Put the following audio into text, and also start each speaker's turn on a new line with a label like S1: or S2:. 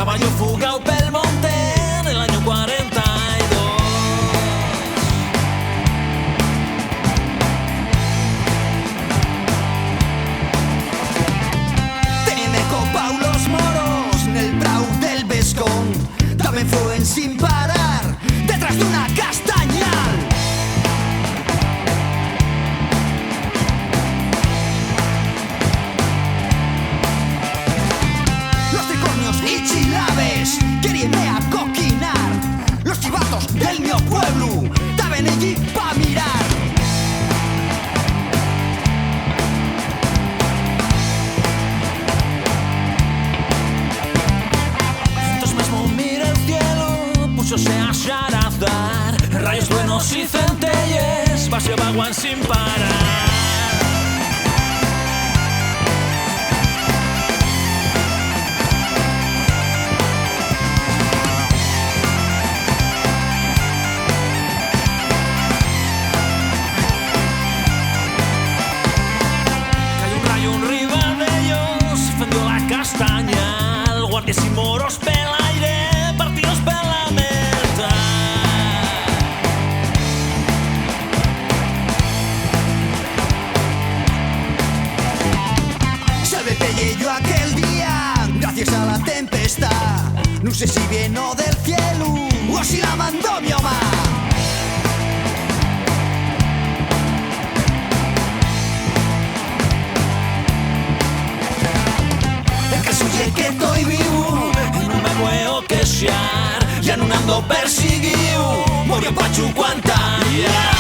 S1: estaba yo fugado pel monte en el año 42.
S2: Teniendo copao los moros en el brau del Vescón. También fuen sin parar detrás de una castañal. Los tricornios y chilaves queríanme acoquinar. Los chivatos del mío pueblo taben allí pa' mirar.
S1: Entonces mesmo mira el cielo, púsose a xarazar rayos buenos y centelles, vase vaguan sin parar. Castañal, guardias y moros pel aire, partidos per la meta.
S2: Salve pelle yo aquel día, gracias a la tempestad. No sé si vino del cielo o si la mandó mi mamá. Que estoy vivo
S1: Y no me puedo queixar, ya no ando persiguido, murió Pachu Cuantalla.